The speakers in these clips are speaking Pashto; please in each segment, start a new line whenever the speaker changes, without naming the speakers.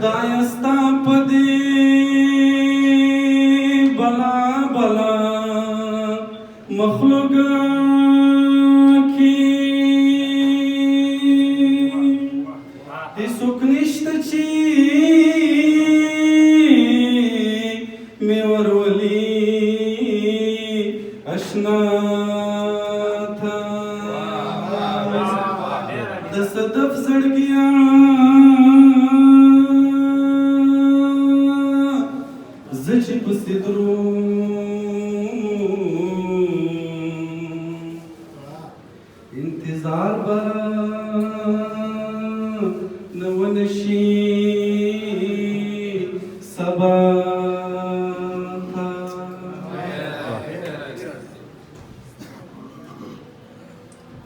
خدای ستا په دې بلا بلا مخلوق کې هیڅوک نشته چې مې ورولي اشنا ته د صدف زړګیا زه چې پسې دروم انتظار به نه ونشي سبا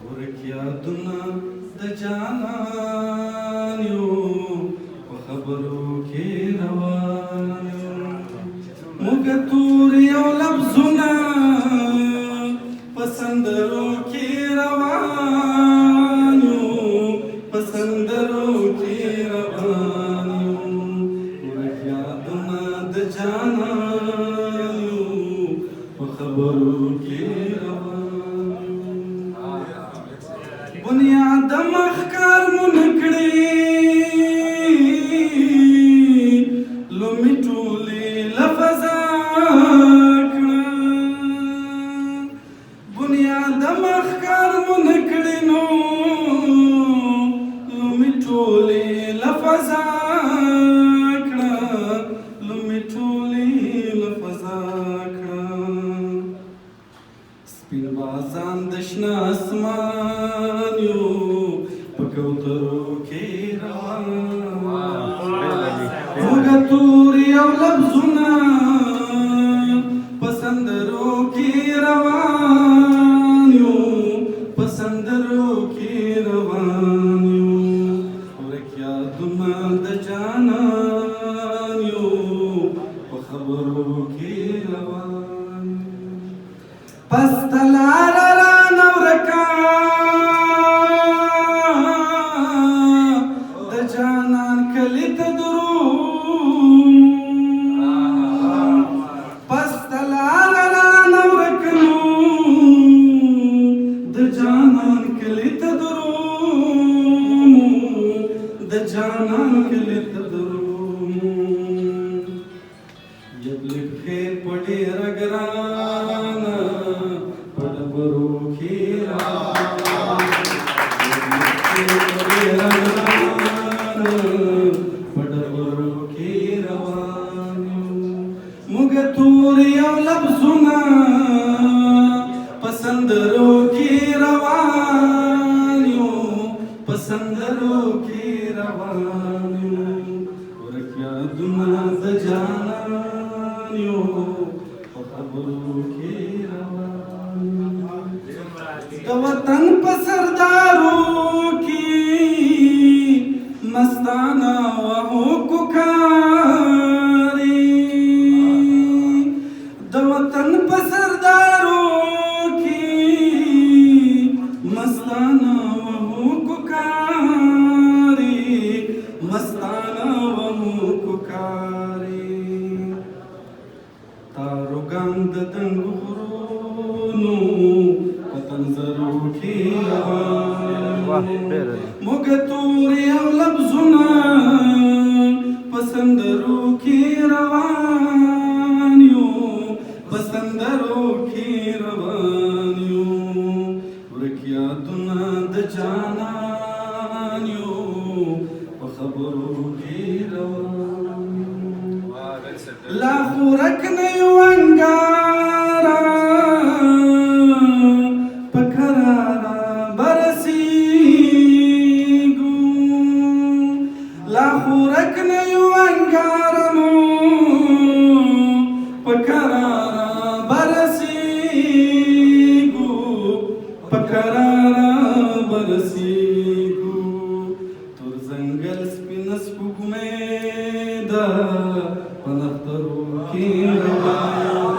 ورک یادونه د جانان یو په خبرو کې روان یو موږ تور یو لفظونه په سندرو کې روان یو په سندرو کې روان یو ورک یادونه د جانان یو په خبرو کې بنیاد مخکار مون کړي لومې ټولې لفظا کړه بنیاد مخکار مون کړي نو لومې ټولې لفظا کړه لومې ټولې لفظا کړه سپین بازان د شنه اسمان یو په کوترو کې روان موږ تور یو لفظونه په سندرو کې روان یو په سندرو کې روان یو ورک یادونه د جانان یو په خبرو کې روان پس تلار رانه ورکا د جانان کلی ته دروم پس تلار رانه ورکا د جانان کلی ته دروم د جانان کلی ته دروم یبلی خیر په ډېره ګرانه په ډبرو کې په ډبرو کې روان یو موږ تور یو لفظونه په سندرو کې روان یو په سندرو کې روان یو ورک یادونه د جانان یو په خبرو کې روان د وطن په سردارو کې مستانه وهو کوکاري د وطن په سردارو کې مستانه وهو کوکاري مستانه وهو کوکاري تارو ګند دنګ غرونو پتنزرو کې روان موږ تور یو لفظونه په سندرو کې روان یو په سندرو کې روان یو ورک یادونه د جانان یو په خبرو کې روان لا خورک نه یو انګاره په کراره برسېږو لا خورک نه یو انګاره مو په کراره برسېږو په کراره برسېږو تور ځنګل سپینه سپوږمۍ ده په نخترو کې روان